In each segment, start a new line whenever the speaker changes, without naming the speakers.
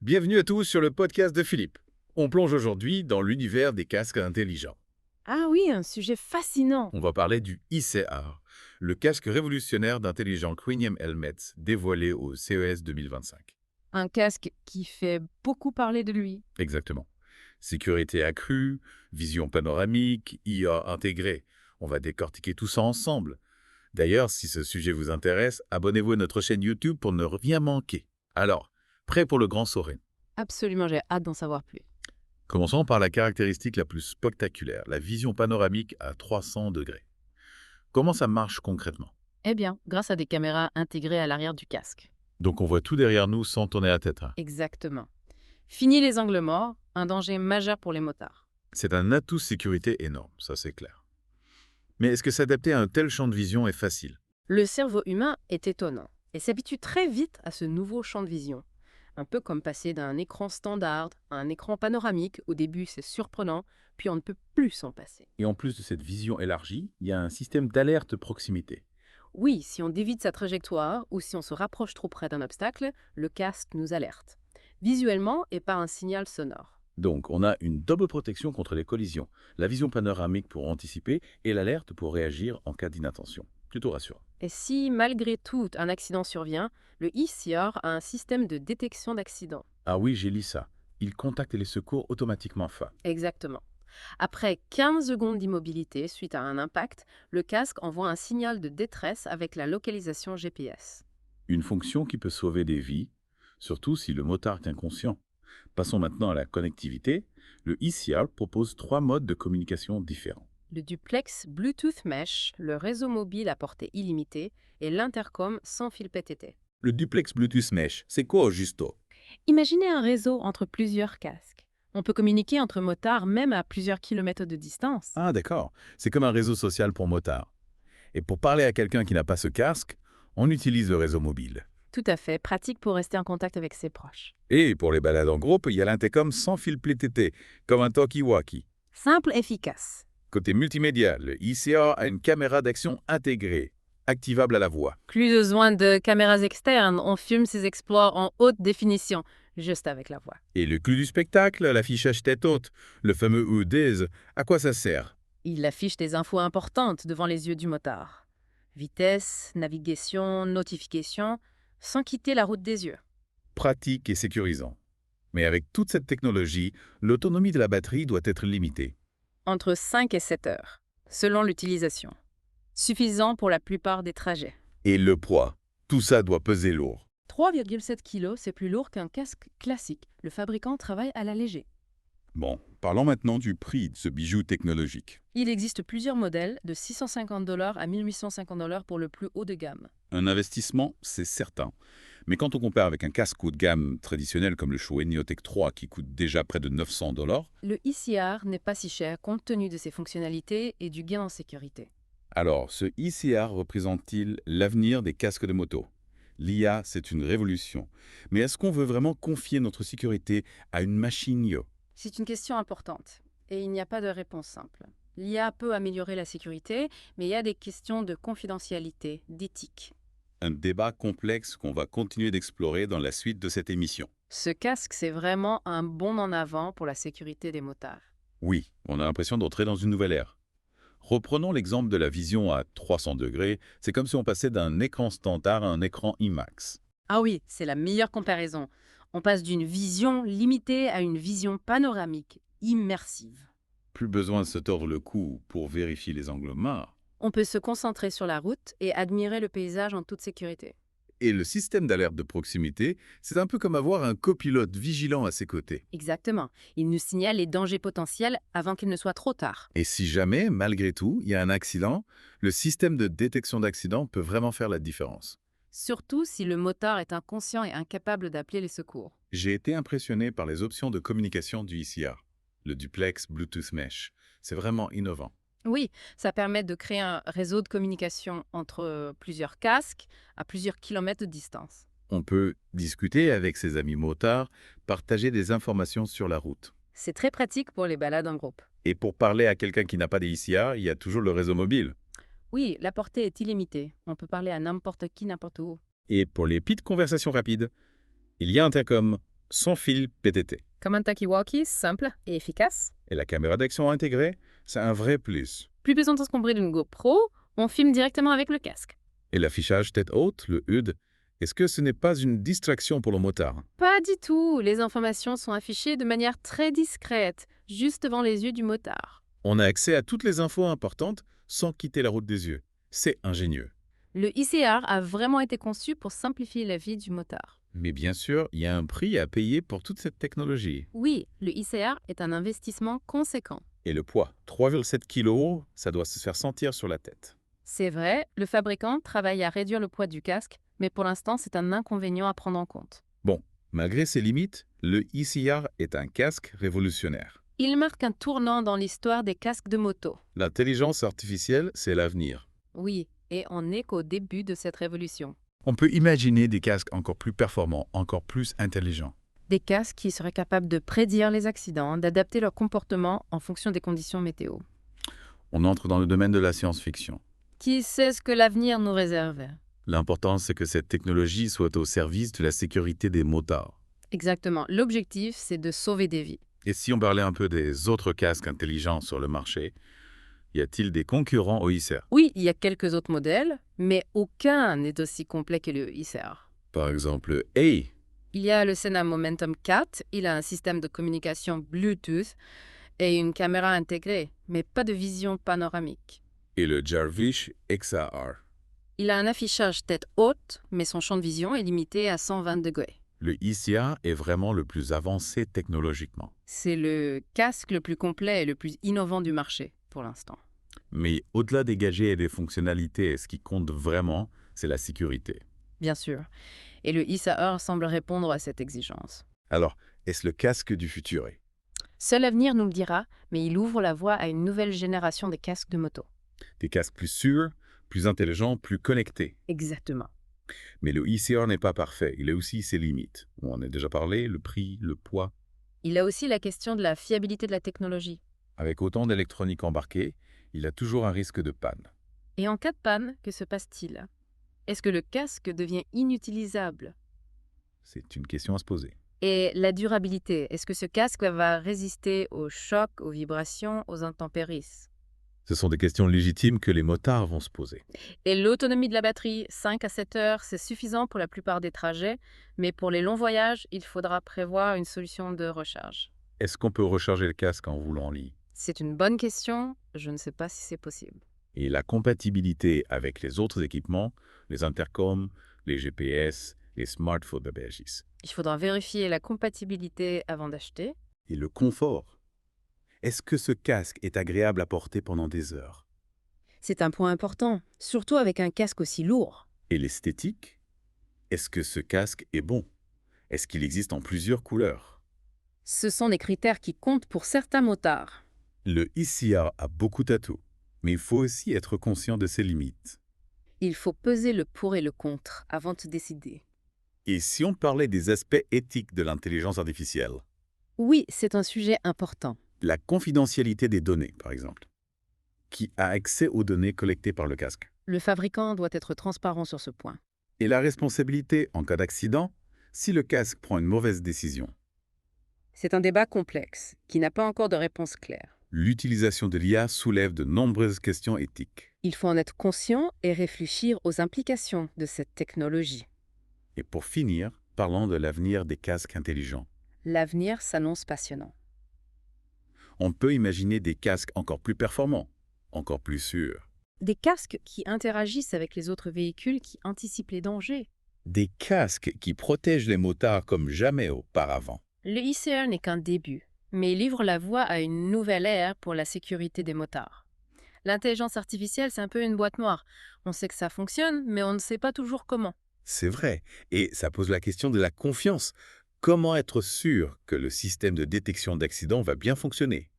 Bienvenue à tous sur le podcast de Philippe. On plonge aujourd'hui dans l'univers des casques intelligents.
Ah oui, un sujet fascinant.
On va parler du ICR, le casque révolutionnaire d'intelligent Quantum Helmet dévoilé au CES 2025.
Un casque qui fait beaucoup parler de lui.
Exactement. Sécurité accrue, vision panoramique, IA intégrée. On va décortiquer tout ça ensemble. D'ailleurs, si ce sujet vous intéresse, abonnez-vous à notre chaîne YouTube pour ne rien manquer. Alors, prêt pour le grand saut?
Absolument, j'ai hâte d'en savoir plus.
Commençons par la caractéristique la plus spectaculaire, la vision panoramique à 300 degrés. Comment ça marche concrètement?
Eh bien, grâce à des caméras intégrées à l'arrière du casque.
Donc on voit tout derrière nous sans tourner la tête.
Exactement. Fini les angles morts, un danger majeur pour les motards.
C'est un atout sécurité énorme, ça c'est clair. Mais est-ce que s'adapter à un tel champ de vision est facile?
Le cerveau humain est étonnant et s'habitue très vite à ce nouveau champ de vision. Un peu comme passer d'un écran standard à un écran panoramique. Au début, c'est surprenant, puis on ne peut plus s'en passer.
Et en plus de cette vision élargie, il y a un système d'alerte proximité.
Oui, si on dévie de sa trajectoire ou si on se rapproche trop près d'un obstacle, le casque nous alerte. Visuellement et par un signal sonore.
Donc on a une double protection contre les collisions, la vision panoramique pour anticiper et l'alerte pour réagir en cas d'inattention. Plutôt rassurant.
Et si, malgré tout, un accident survient, le ICR a un système de détection d'accident.
Ah oui, j'ai lu ça. Il contacte les secours automatiquement.
Exactement. Après 15 secondes d'immobilité suite à un impact, le casque envoie un signal de détresse avec la localisation GPS.
Une fonction qui peut sauver des vies, surtout si le motard est inconscient. Passons maintenant à la connectivité. Le ICR propose 3 modes de communication différents.
Le duplex Bluetooth Mesh, le réseau mobile à portée illimitée et l'intercom sans fil PTT.
Le duplex Bluetooth Mesh, c'est quoi au justo?
Imaginez un réseau entre plusieurs casques. On peut communiquer entre motards même à plusieurs kilomètres de distance.
Ah d'accord, c'est comme un réseau social pour motards. Et pour parler à quelqu'un qui n'a pas ce casque, on utilise le réseau mobile.
Tout à fait, pratique pour rester en contact avec ses proches.
Et pour les balades en groupe, il y a l'intercom sans fil PTT, comme un talkie-walkie.
Simple, efficace.
Côté multimédia, le ICR a une caméra d'action intégrée, activable à la voix.
Plus besoin de caméras externes, on filme ses exploits en haute définition, juste avec la voix.
Et le clou du spectacle, l'affichage tête haute, le fameux UDES, à quoi ça sert?
Il affiche des infos importantes devant les yeux du motard. Vitesse, navigation, notification, sans quitter la route des yeux.
Pratique et sécurisant. Mais avec toute cette technologie, l'autonomie de la batterie doit être limitée.
Entre 5 et 7 heures, selon l'utilisation. Suffisant pour la plupart des trajets.
Et le poids, tout ça doit peser lourd.
3,7 kg, c'est plus lourd qu'un casque classique. Le fabricant travaille à l'alléger.
Bon, parlons maintenant du prix de ce bijou technologique.
Il existe plusieurs modèles, de $650 à $1850 pour le plus haut de gamme.
Un investissement, c'est certain. Mais quand on compare avec un casque haut de gamme traditionnel comme le Shure Neotech 3 qui coûte déjà près de 900$,
Le ICR n'est pas si cher compte tenu de ses fonctionnalités et du gain en sécurité.
alors ce ICR représente-t-il l'avenir des casques de moto? L'IA, c'est une révolution. Mais est-ce qu'on veut vraiment confier notre sécurité à une machine Yo?
C'est une question importante et il n'y a pas de réponse simple. L'IA peut améliorer la sécurité, mais il y a des questions de confidentialité, d'éthique.
Un débat complexe qu'on va continuer d'explorer dans la suite de cette émission.
Ce casque, c'est vraiment un bond en avant pour la sécurité des motards.
Oui, on a l'impression d'entrer dans une nouvelle ère. Reprenons l'exemple de la vision à 300 degrés. C'est comme si on passait d'un écran standard à un écran IMAX.
Ah oui, c'est la meilleure comparaison. On passe d'une vision limitée à une vision panoramique, immersive.
Plus besoin de se tordre le cou pour vérifier les angles morts.
On peut se concentrer sur la route et admirer le paysage en toute sécurité.
Et le système d'alerte de proximité, c'est un peu comme avoir un copilote vigilant à ses côtés.
Exactement. Il nous signale les dangers potentiels avant qu'il ne soit trop tard.
Et si jamais, malgré tout, il y a un accident, le système de détection d'accident peut vraiment faire la différence.
Surtout si le motard est inconscient et incapable d'appeler les secours.
J'ai été impressionné par les options de communication du ICR, le duplex Bluetooth Mesh. C'est vraiment innovant.
Oui, ça permet de créer un réseau de communication entre plusieurs casques à plusieurs kilomètres de distance.
On peut discuter avec ses amis motards, partager des informations sur la route.
C'est très pratique pour les balades en groupe.
Et pour parler à quelqu'un qui n'a pas d'ICR, il y a toujours le réseau mobile.
Oui, la portée est illimitée. On peut parler à n'importe qui, n'importe où.
Et pour les petites conversations rapides, il y a Intercom. sans fil PTT.
Comme un talkie-walkie, simple et efficace.
Et la caméra d'action intégrée, c'est un vrai plus.
Plus besoin de s'encombrer d'une GoPro, on filme directement avec le casque.
Et l'affichage tête haute, le HUD, est-ce que ce n'est pas une distraction pour le motard?
Pas du tout, les informations sont affichées de manière très discrète, juste devant les yeux du motard.
On a accès à toutes les infos importantes sans quitter la route des yeux. C'est ingénieux.
Le ICR a vraiment été conçu pour simplifier la vie du motard.
Mais bien sûr, il y a un prix à payer pour toute cette technologie.
Oui, le ICR est un investissement conséquent.
Et le poids, 3,7 kg, ça doit se faire sentir sur la tête.
C'est vrai, le fabricant travaille à réduire le poids du casque, mais pour l'instant, c'est un inconvénient à prendre en compte.
Bon, malgré ses limites, le ECR est un casque révolutionnaire.
Il marque un tournant dans l'histoire des casques de moto.
L'intelligence artificielle, c'est l'avenir.
Oui, et on n'est qu'au début de cette révolution.
On peut imaginer des casques encore plus performants, encore plus intelligents.
Des casques qui seraient capables de prédire les accidents, d'adapter leur comportement en fonction des conditions météo.
On entre dans le domaine de la science-fiction.
Qui sait ce que l'avenir nous réserve?
L'important, c'est que cette technologie soit au service de la sécurité des motards.
Exactement. L'objectif, c'est de sauver des vies.
Et si on parlait un peu des autres casques intelligents sur le marché, y a-t-il des concurrents au ICR?
Oui, il y a quelques autres modèles, mais aucun n'est aussi complet que le ICR.
Par exemple, Hey!
Il y a le Sena Momentum 4, il a un système de communication Bluetooth et une caméra intégrée, mais pas de vision panoramique.
Et le Jarvish XAR.
Il a un affichage tête haute, mais son champ de vision est limité à 120 degrés.
Le ICR est vraiment le plus avancé technologiquement.
C'est le casque le plus complet et le plus innovant du marché, pour l'instant.
Mais au-delà des gadgets et des fonctionnalités, ce qui compte vraiment, c'est la sécurité.
Bien sûr. Et le ICR semble répondre à cette exigence.
Alors, est-ce le casque du futur?
Seul l'avenir nous le dira, mais il ouvre la voie à une nouvelle génération des casques de moto.
Des casques plus sûrs, plus intelligents, plus connectés.
Exactement.
Mais le ICR n'est pas parfait, il a aussi ses limites. On en a déjà parlé, le prix, le poids.
Il a aussi la question de la fiabilité de la technologie.
Avec autant d'électronique embarquée, il a toujours un risque de panne.
Et en cas de panne, que se passe-t-il? Est-ce que le casque devient inutilisable?
C'est une question à se poser.
Et la durabilité, est-ce que ce casque va résister aux chocs, aux vibrations, aux intempéries?
Ce sont des questions légitimes que les motards vont se poser.
Et l'autonomie de la batterie, 5 à 7 heures, c'est suffisant pour la plupart des trajets, mais pour les longs voyages, il faudra prévoir une solution de recharge.
Est-ce qu'on peut recharger le casque en roulant en ligne?
C'est une bonne question, je ne sais pas si c'est possible.
Et la compatibilité avec les autres équipements, les intercoms, les GPS, les smartphones de BHIS.
Il faudra vérifier la compatibilité avant d'acheter.
Et le confort. Est-ce que ce casque est agréable à porter pendant des heures?
C'est un point important, surtout avec un casque aussi lourd.
Et l'esthétique? Est-ce que ce casque est bon? Est-ce qu'il existe en plusieurs couleurs?
Ce sont des critères qui comptent pour certains motards.
Le ICR a beaucoup d'atouts, mais il faut aussi être conscient de ses limites.
Il faut peser le pour et le contre avant de décider.
Et si on parlait des aspects éthiques de l'intelligence artificielle?
Oui, c'est un sujet important.
La confidentialité des données, par exemple. Qui a accès aux données collectées par le casque?
Le fabricant doit être transparent sur ce point.
Et la responsabilité en cas d'accident, si le casque prend une mauvaise décision?
C'est un débat complexe, qui n'a pas encore de réponse claire.
L'utilisation de l'IA soulève de nombreuses questions éthiques.
Il faut en être conscient et réfléchir aux implications de cette technologie.
Et pour finir, parlons de l'avenir des casques intelligents.
L'avenir s'annonce passionnant.
On peut imaginer des casques encore plus performants, encore plus sûrs.
Des casques qui interagissent avec les autres véhicules, qui anticipent les dangers.
Des casques qui protègent les motards comme jamais auparavant.
Le ICR n'est qu'un début, mais il livre la voie à une nouvelle ère pour la sécurité des motards. L'intelligence artificielle, c'est un peu une boîte noire. On sait que ça fonctionne, mais on ne sait pas toujours comment.
C'est vrai, et ça pose la question de la confiance. Comment être sûr que le système de détection d'accidents va bien fonctionner?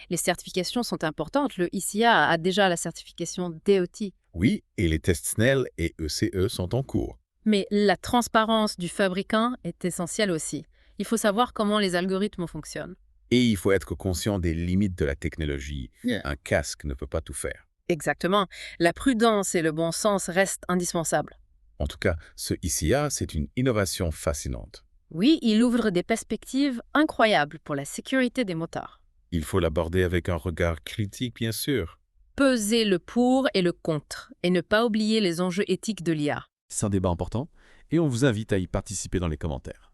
Les certifications sont importantes. Le ICA a déjà la certification DOT.
Oui, et les tests SNEL et ECE sont en cours.
Mais la transparence du fabricant est essentielle aussi. Il faut savoir comment les algorithmes fonctionnent.
Et il faut être conscient des limites de la technologie. Un casque ne peut pas tout faire.
Exactement. La prudence et le bon sens restent indispensables.
En tout cas, ce ICA, c'est une innovation fascinante.
Oui, il ouvre des perspectives incroyables pour la sécurité des motards.
Il faut l'aborder avec un regard critique, bien sûr.
Peser le pour et le contre, et ne pas oublier les enjeux éthiques de l'IA.
C'est un débat important et on vous invite à y participer dans les commentaires.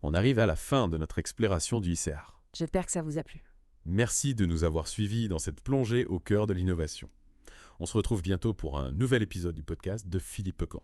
On arrive à la fin de notre exploration du ICR.
J'espère que ça vous a plu.
Merci de nous avoir suivis dans cette plongée au cœur de l'innovation. On se retrouve bientôt pour un nouvel épisode du podcast de Philippe Pecan.